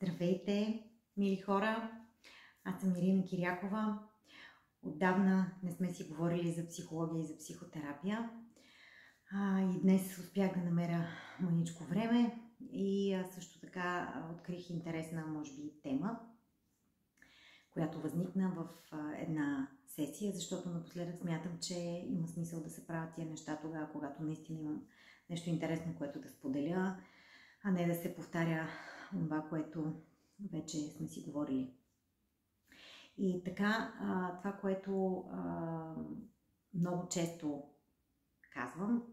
Здравейте, мили хора! Аз съм Ирина Кирякова. Отдавна не сме си говорили за психология и за психотерапия. И днес успях да намеря мъничко време и също така открих интересна, може би, тема, която възникна в една сесия, защото напоследък смятам, че има смисъл да се правят тия неща тогава, когато наистина имам нещо интересно, което да споделя, а не да се повтаря това, което вече сме си говорили. И така, това, което много често казвам,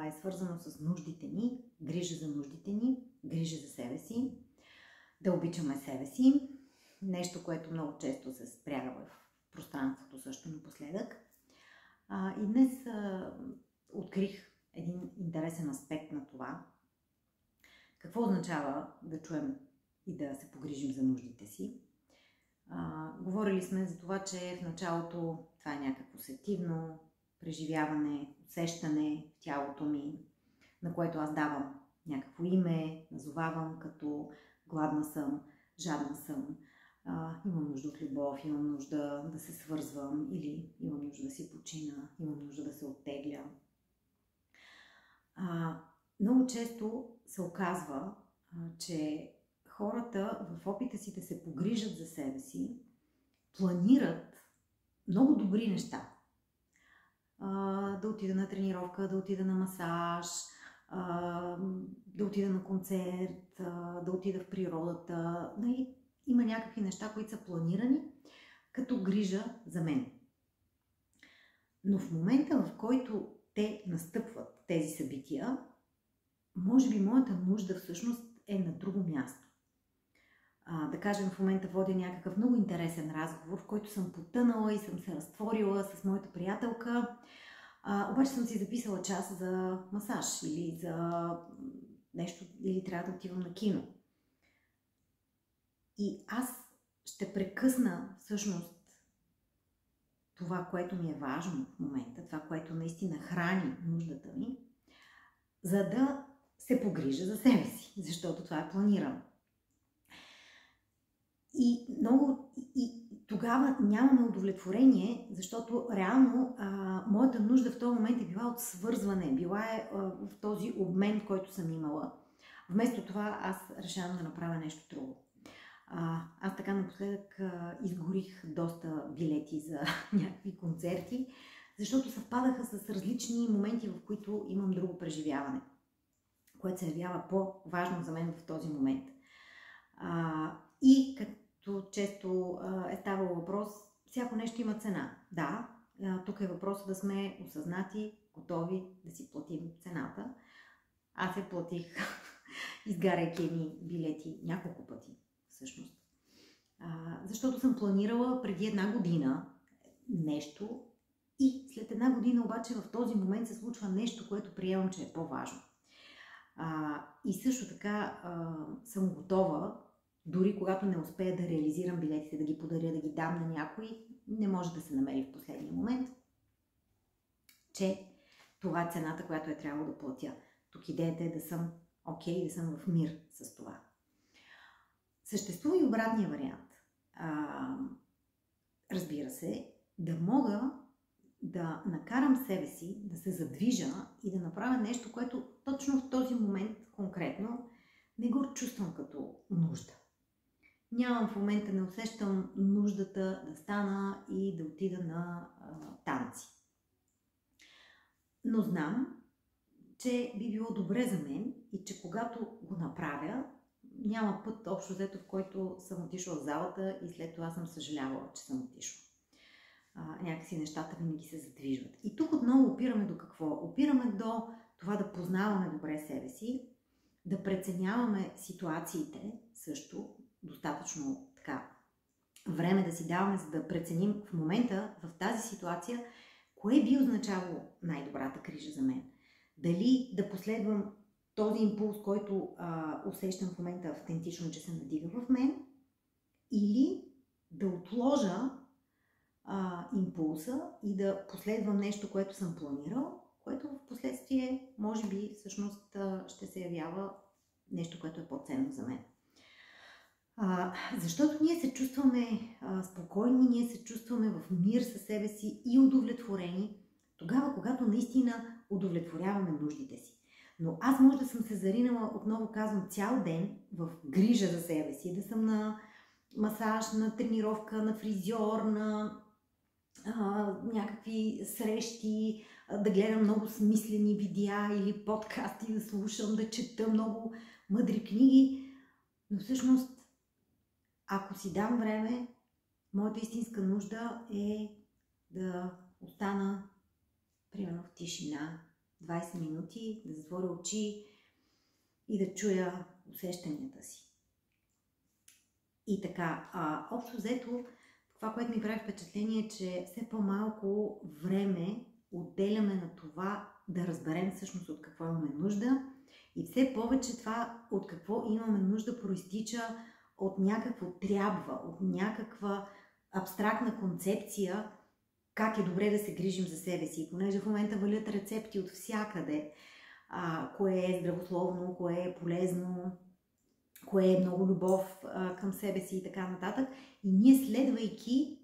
е свързано с нуждите ни, грижа за нуждите ни, грижа за себе си, да обичаме себе си. Нещо, което много често се спряга в пространството също напоследък. И днес открих един интересен аспект на това. Какво означава да чуем и да се погрижим за нуждите си? Говорили сме за това, че в началото това е някакво сетивно преживяване, усещане в тялото ми, на което аз давам някакво име, назовавам като гладна съм, жадна съм, имам нужда от любов, имам нужда да се свързвам или имам нужда да си почина, имам нужда да се оттегля. Много често се оказва, че хората в опита си да се погрижат за себе си, планират много добри неща. Да отида на тренировка, да отида на масаж, да отида на концерт, да отида в природата. Има някакви неща, които са планирани като грижа за мен. Но в момента, в който те настъпват тези събития, може би моята нужда всъщност е на друго място. Да кажем, в момента водя някакъв много интересен разговор, в който съм потънала и съм се разтворила с моята приятелка, обаче съм си записала час за масаж или за нещо, или трябва да отивам на кино. И аз ще прекъсна всъщност това, което ми е важно в момента, това, което наистина храни нуждата ми, за да се погрижа за себе си, защото това е планирано. И тогава нямаме удовлетворение, защото реално моята нужда в този момент е била от свързване, била е в този обмен, който съм имала. Вместо това аз решавам да направя нещо друго. Аз така напоследък изгорих доста билети за някакви концерти, защото съвпадаха с различни моменти, в които имам друго преживяване, което се явява по-важно за мен в този момент. И като често е ставало въпрос, всяко нещо има цена. Да, тук е въпросът да сме осъзнати, готови да си платим цената. Аз я платих, изгаряйки ми билети няколко пъти, всъщност. Защото съм планирала преди една година нещо и след една година обаче в този момент се случва нещо, което приемам, че е по-важно. И също така съм готова, дори когато не успея да реализирам билетите, да ги подаря, да ги дам на някой, не може да се намери в последния момент, че това е цената, която е трябвало да платя. Тук идеята е да съм окей, да съм в мир с това. Съществува и обратния вариант. Разбира се, да мога да накарам себе си да се задвижа и да направя нещо, което точно в този момент конкретно не го чувствам като нужда. Нямам в момента, не усещам нуждата да стана и да отида на танци. Но знам, че би било добре за мен и че когато го направя, няма път общо взето, в който съм отишла в залата и след това съм съжалявала, че съм отишла. Някакси нещата винаги се задвижват. И тук отново опираме до какво? Опираме до това да познаваме добре себе си, да преценяваме ситуациите също, достатъчно така време да си даваме, за да преценим в момента, в тази ситуация, кое би означавало най-добрата грижа за мен. Дали да последвам този импулс, който усещам в момента автентично, че се надига в мен, или да отложа импулса и да последвам нещо, което съм планирал, което в последствие, може би, всъщност ще се явява нещо, което е по-ценно за мен. Защото ние се чувстваме спокойни, ние се чувстваме в мир със себе си и удовлетворени, тогава, когато наистина удовлетворяваме нуждите си. Но аз може да съм се заринала, отново казвам, цял ден в грижа за себе си, да съм на масаж, на тренировка, на фризьор, на някакви срещи, да гледам много смислени видеа или подкасти, да слушам, да чета много мъдри книги. Но всъщност, ако си дам време, моята истинска нужда е да остана, примерно в тишина, 20 минути, да затворя очи и да чуя усещанията си. И така, общо взето, това, което ми прави впечатление е, че все по-малко време отделяме на това да разберем всъщност от какво имаме нужда и все повече това от какво имаме нужда проистича от някакво трябва, от някаква абстрактна концепция как е добре да се грижим за себе си. Понеже в момента валят рецепти от всякъде, кое е здравословно, кое е полезно, кое е много любов към себе си и така нататък. И ние следвайки,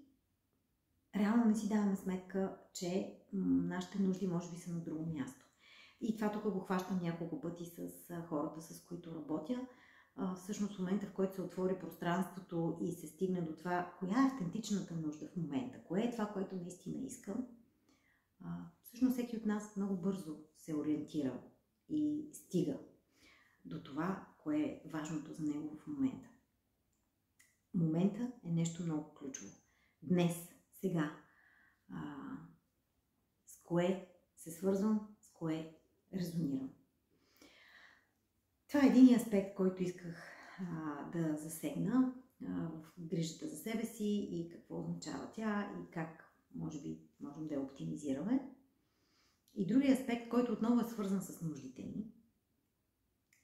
реално не си даваме сметка, че нашите нужди може би са на друго място. И това тук го хващам няколко пъти с хората, с които работя. Всъщност в момента, в който се отвори пространството и се стигне до това, коя е автентичната нужда в момента, кое е това, което наистина искам, всъщност всеки от нас много бързо се ориентира и стига до това, кое е важното за него в момента. Момента е нещо много ключово. Днес, сега, с кое се свързвам, с кое резонирам. Това е един аспект, който исках да засегна в грижата за себе си и какво означава тя и как може би можем да я оптимизираме. И другия аспект, който отново е свързан с нуждите ни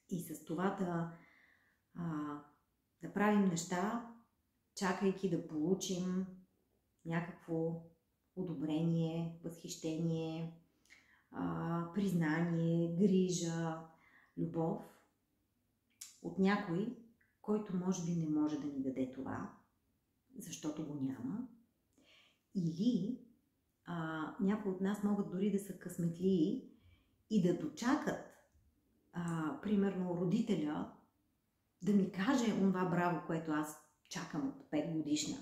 и с това да правим неща, чакайки да получим някакво одобрение, възхищение, признание, грижа, любов от някой, който може би не може да ни даде това, защото го няма. Или някои от нас могат дори да са късметлии и да дочакат, примерно, родителя да ми каже онова браво, което аз чакам от 5 годишна.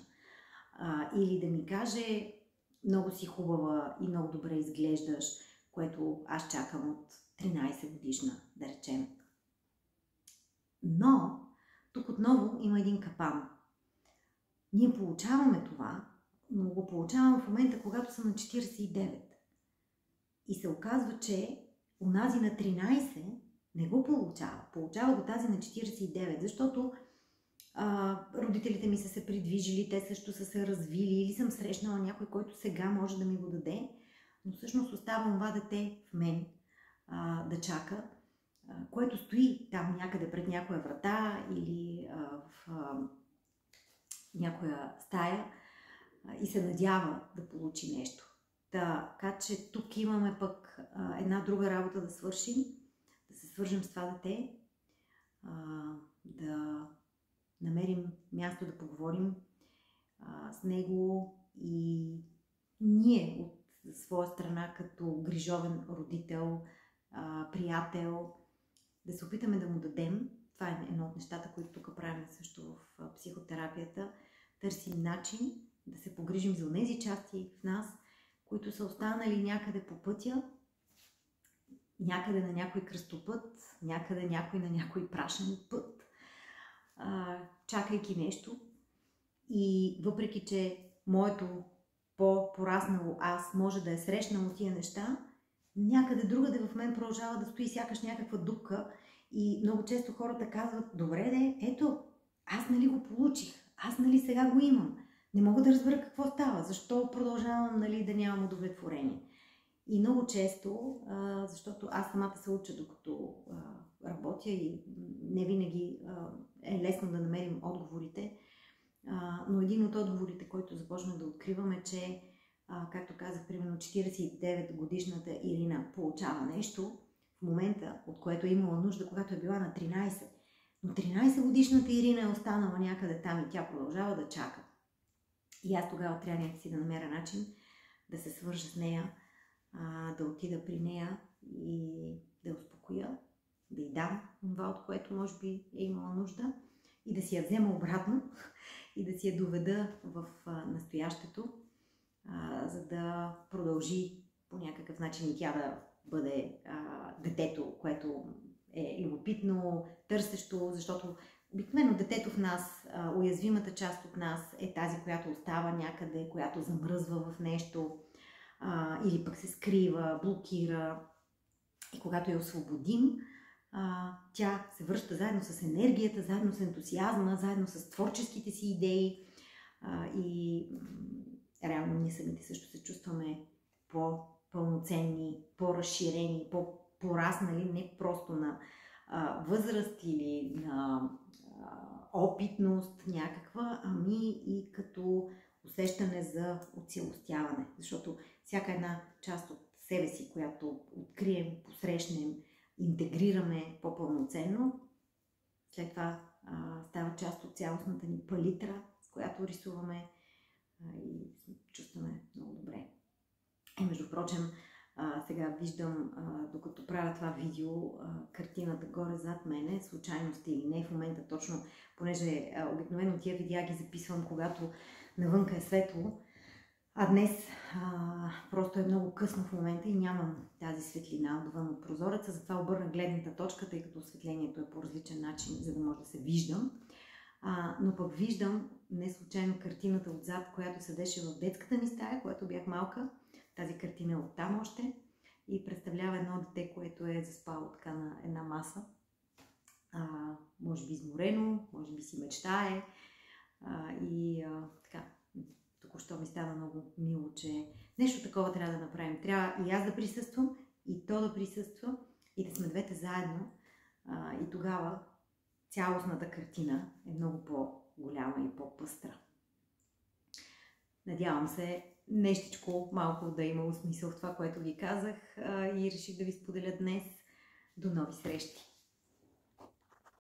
Или да ми каже много си хубава и много добре изглеждаш, което аз чакам от 13 годишна, да речем. Но тук отново има един капан. Ние получаваме това, но го получавам в момента, когато съм на 49. И се оказва, че онази на 13 не го получава. Получава го тази на 49, защото родителите ми са се придвижили, те също са се развили или съм срещнала някой, който сега може да ми го даде, но всъщност остава това дете в мен да чака, което стои там някъде пред някоя врата или в някоя стая и се надява да получи нещо. Така че тук имаме пък една друга работа да свършим, да се свържем с това дете, да намерим място да поговорим с него и ние от своя страна като грижовен родител, приятел, да се опитаме да му дадем. Това е едно от нещата, които тук правим също в психотерапията. Търсим начин да се погрижим за тези части в нас, които са останали някъде по пътя, някъде на някой кръстопът, някъде някой на някой прашен път, чакайки нещо. И въпреки, че моето по-пораснало аз може да е срещнало тия неща, някъде другаде в мен продължава да стои сякаш някаква дупка и много често хората казват: добре де, ето, аз нали го получих, аз нали сега го имам, не мога да разбера какво става, защо продължавам нали да нямам удовлетворение. И много често, защото аз самата се уча докато работя и не винаги е лесно да намерим отговорите, но един от отговорите, който започна да откривам е, че, както казах, примерно 49 годишната Ирина получава нещо в момента, от което е имала нужда, когато е била на 13. Но 13-годишната Ирина е останала някъде там и тя продължава да чака. И аз тогава трябва някакси да намеря начин да се свържа с нея, да отида при нея и да я успокоя, да й дам това, от което може би е имала нужда и да си я взема обратно и да си я доведа в настоящето, за да продължи по някакъв начин и тя да бъде детето, което е любопитно, търсещо, защото обикновено детето в нас, уязвимата част от нас е тази, която остава някъде, която замръзва в нещо или пък се скрива, блокира. И когато я освободим, тя се връща заедно с енергията, заедно с ентусиазма, заедно с творческите си идеи и реално ние самите също се чувстваме по-пълноценни, по-разширени, по-пораснали, не просто на възраст или на опитност някаква, ами и като усещане за оцелостяване. Защото всяка една част от себе си, която открием, посрещнем, интегрираме по-пълноценно, след това става част от цялостната ни палитра, с която рисуваме и чувстваме много добре. Между прочим, сега виждам, докато правя това видео, картината горе зад мене, случайност или не в момента точно, понеже обикновено тия видеа ги записвам, когато навънка е светло, а днес просто е много късно в момента и нямам тази светлина отвън от прозореца, затова обърна гледната точка, тъй като осветлението е по различен начин, за да може да се виждам. Но пък виждам не случайно картината отзад, която седеше в детската ми стая, когато бях малка. Тази картина е оттам още и представлява едно дете, което е заспало така на една маса. Може би изморено, може би си мечтае. Така, току-що ми става много мило, че нещо такова трябва да направим. Трябва и аз да присъствам, и то да присъства, и да сме двете заедно. И тогава цялостната картина е много по-голяма и по-пъстра. Надявам се нещичко малко да е имало смисъл в това, което ви казах и реших да ви споделя днес. До нови срещи!